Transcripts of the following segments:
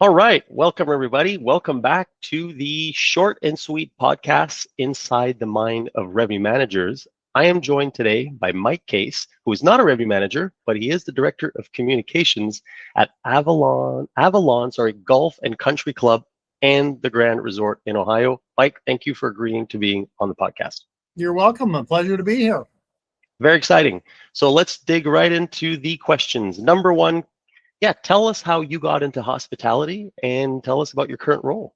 All right. Welcome, everybody. Welcome back to the short and sweet podcast inside the mind of revenue managers. I am joined today by Mike Case, who is not a revenue manager, but he is the director of communications at Avalon, Golf and Country Club and the Grand Resort in Ohio. Mike, thank you for agreeing to being on the podcast. You're welcome. A pleasure to be here. Very exciting. So let's dig right into the questions. Number one, tell us how you got into hospitality and tell us about your current role.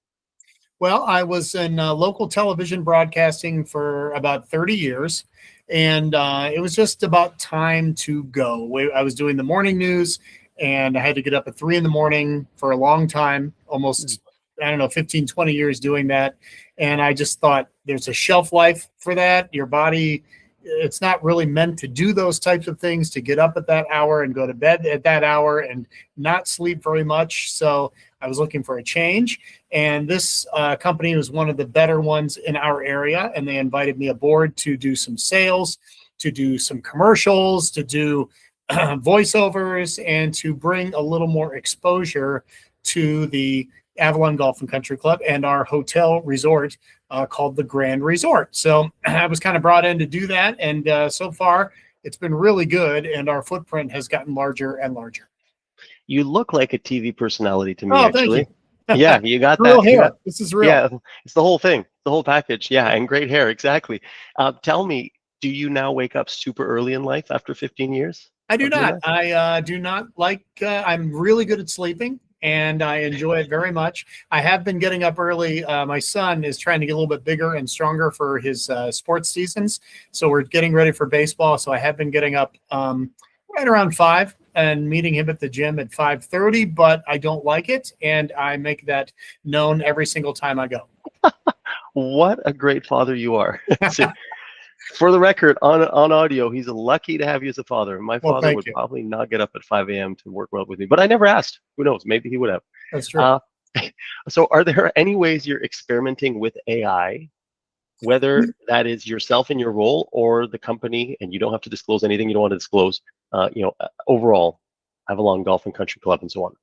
Well, I was in local television broadcasting for about 30 years, and it was just about time to go. I was doing the morning news, and I had to get up at 3 in the morning for a long time, almost, 15, 20 years doing that. And I just thought there's a shelf life for that. Your body, it's not really meant to do those types of things, to get up at that hour and go to bed at that hour and not sleep very much. So I was looking for a change. And this company was one of the better ones in our area. And they invited me aboard to do some sales, to do some commercials, to do voiceovers, and to bring a little more exposure to the Avalon Golf and Country Club and our hotel resort called the Grand Resort. So I was kind of brought in to do that. And so far, it's been really good. And our footprint has gotten larger and larger. You look like a TV personality to me, Oh, actually. thank you. Yeah, you got Real that. hair. This is real. Yeah, it's the whole thing, the whole package. Yeah, and great hair, exactly. Tell me, do you now wake up super early in life after 15 years? I do not. I do not like, I'm really good at sleeping, and I enjoy it very much. I have been getting up early. My son is trying to get a little bit bigger and stronger for his sports seasons. So we're getting ready for baseball. So I have been getting up right around 5 and meeting him at the gym at 5:30, but I don't like it. And I make that known every single time I go. What a great father you are. So, for the record, on audio, he's lucky to have you as a father. My father would probably not get up at 5 a.m. to work well with me, but I never asked. Who knows? Maybe he would have. That's true. So are there any ways you're experimenting with AI, whether that is yourself in your role or the company, and you don't have to disclose anything you don't want to disclose, overall, Avalon Golf and Country Club and so on?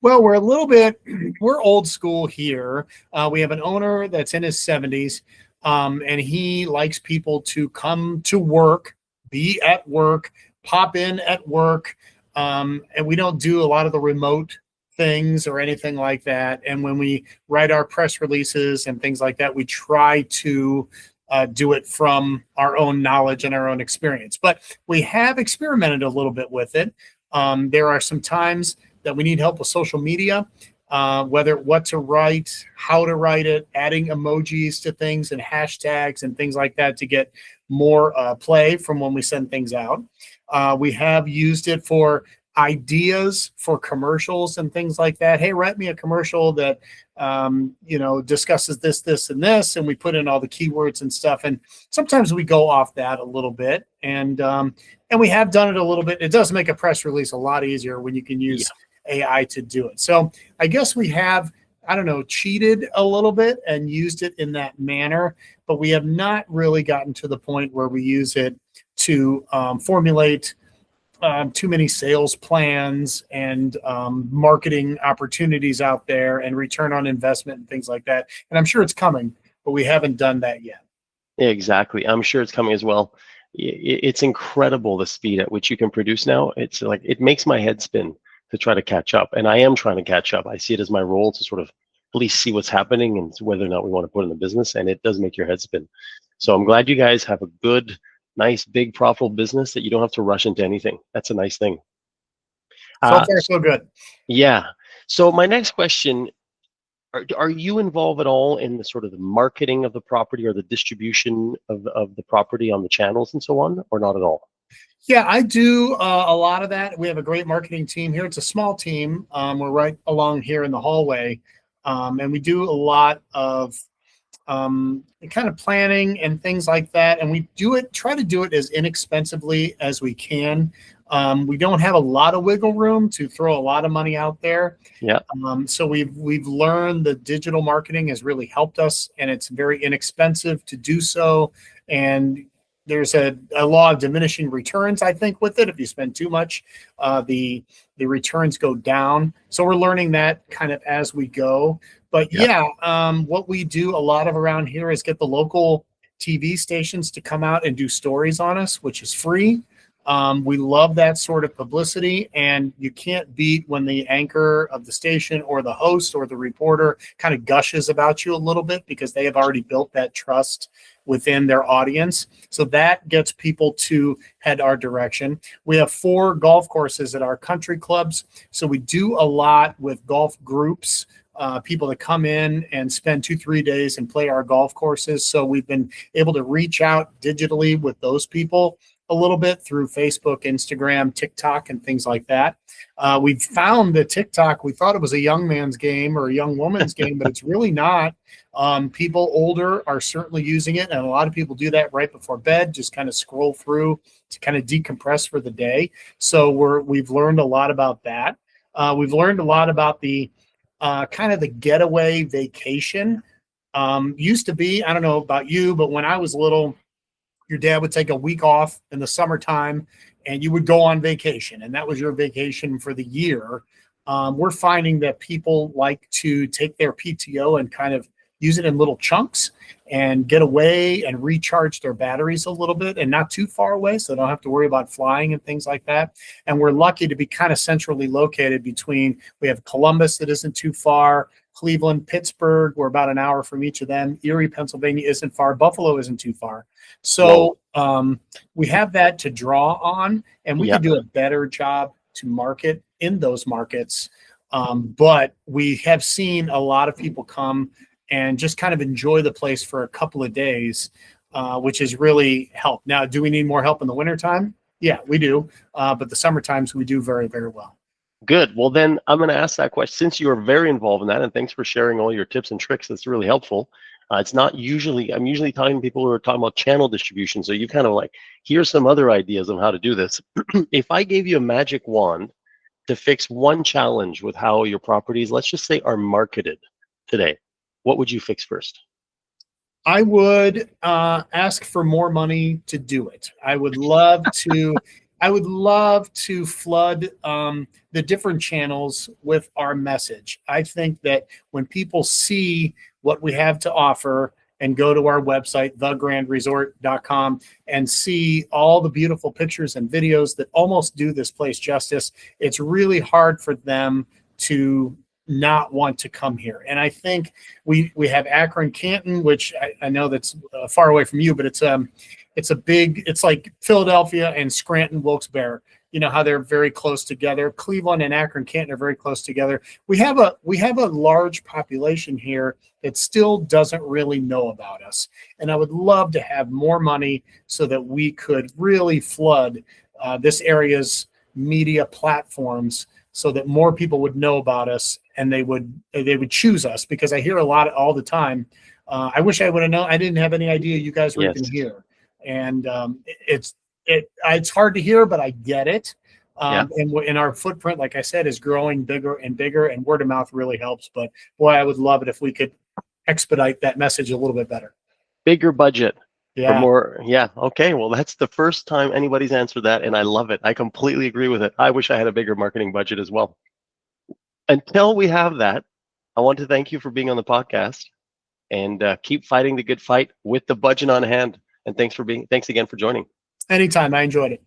Well, we're old school here. We have an owner that's in his 70s. And he likes people to come to work, be at work, pop in at work. And we don't do a lot of the remote things or anything like that. And when we write our press releases and things like that, we try to do it from our own knowledge and our own experience. But we have experimented a little bit with it. There are some times that we need help with social media. Whether what to write, how to write it, adding emojis to things and hashtags and things like that to get more play from when we send things out. We have used it for ideas for commercials and things like that. Hey, write me a commercial that discusses this, this, and this, and we put in all the keywords and stuff. And sometimes we go off that a little bit, and we have done it a little bit. It does make a press release a lot easier when you can use AI to do it. So I guess we have, cheated a little bit and used it in that manner, but we have not really gotten to the point where we use it to formulate too many sales plans and marketing opportunities out there and return on investment and things like that. And I'm sure it's coming, but we haven't done that yet. Exactly. I'm sure it's coming as well. It's incredible the speed at which you can produce now. It's like, it makes my head spin to try to catch up. And I am trying to catch up. I see it as my role to sort of at least see what's happening and whether or not we want to put in the business. And it does make your head spin. So I'm glad you guys have a good, nice, big, profitable business that you don't have to rush into anything. That's a nice thing. So far, so good. Yeah. So my next question, are you involved at all in the sort of the marketing of the property or the distribution of the property on the channels and so on, or not at all? Yeah, I do a lot of that. We have a great marketing team here. It's a small team. We're right along here in the hallway. And we do a lot of kind of planning and things like that. And we try to do it as inexpensively as we can. We don't have a lot of wiggle room to throw a lot of money out there. Yeah. So we've learned that digital marketing has really helped us, and it's very inexpensive to do so. And there's a law of diminishing returns, I think, with it. If you spend too much, the returns go down. So we're learning that kind of as we go. But Yeah. yeah, what we do a lot of around here is get the local TV stations to come out and do stories on us, which is free. We love that sort of publicity, and you can't beat when the anchor of the station or the host or the reporter kind of gushes about you a little bit, because they have already built that trust within their audience. So that gets people to head our direction. We have 4 golf courses at our country clubs. So we do a lot with golf groups, people that come in and spend 2-3 days and play our golf courses. So we've been able to reach out digitally with those people a little bit through Facebook, Instagram, TikTok, and things like that. We've found that TikTok, we thought it was a young man's game or a young woman's game, but it's really not. People older are certainly using it, and a lot of people do that right before bed, just kind of scroll through to kind of decompress for the day. So we've learned a lot about that. We've learned a lot about the kind of the getaway vacation. Used to be, I don't know about you, but when I was little, your dad would take a week off in the summertime and you would go on vacation, and that was your vacation for the year. We're finding that people like to take their PTO and kind of use it in little chunks and get away and recharge their batteries a little bit, and not too far away, so they don't have to worry about flying and things like that. And we're lucky to be kind of centrally located between, we have Columbus that isn't too far, Cleveland, Pittsburgh, we're about an hour from each of them. Erie, Pennsylvania isn't far. Buffalo isn't too far. So we have that to draw on, and we Yeah. could do a better job to market in those markets. But we have seen a lot of people come and just kind of enjoy the place for a couple of days, which has really helped. Now, do we need more help in the wintertime? Yeah, we do. But the summer times we do very, very well. Good. Well, then I'm going to ask that question, since you are very involved in that, and thanks for sharing all your tips and tricks. That's really helpful. It's not usually, I'm usually talking to people who are talking about channel distribution. So you kind of like, here's some other ideas on how to do this. If I gave you a magic wand to fix one challenge with how your properties, let's just say, are marketed today, what would you fix first? I would ask for more money to do it. I would love to. I would love to flood the different channels with our message. I think that when people see what we have to offer and go to our website, thegrandresort.com, and see all the beautiful pictures and videos that almost do this place justice, it's really hard for them to not want to come here. And I think we have Akron, Canton, which I know that's far away from you, but it's a big, it's like Philadelphia and Scranton, Wilkes-Barre. You know how they're very close together. Cleveland and Akron, Canton are very close together. We have a large population here that still doesn't really know about us. And I would love to have more money so that we could really flood this area's media platforms, so that more people would know about us and they would choose us. Because I hear a lot all the time. I wish I would have known. I didn't have any idea you guys were even here. And it's hard to hear, but I get it. And our footprint, like I said, is growing bigger and bigger, and word of mouth really helps. But boy, I would love it if we could expedite that message a little bit better. Bigger budget. Yeah. For more, yeah. Okay. Well, that's the first time anybody's answered that, and I love it. I completely agree with it. I wish I had a bigger marketing budget as well. Until we have that, I want to thank you for being on the podcast, and keep fighting the good fight with the budget on hand. And thanks again for joining. Anytime. I enjoyed it.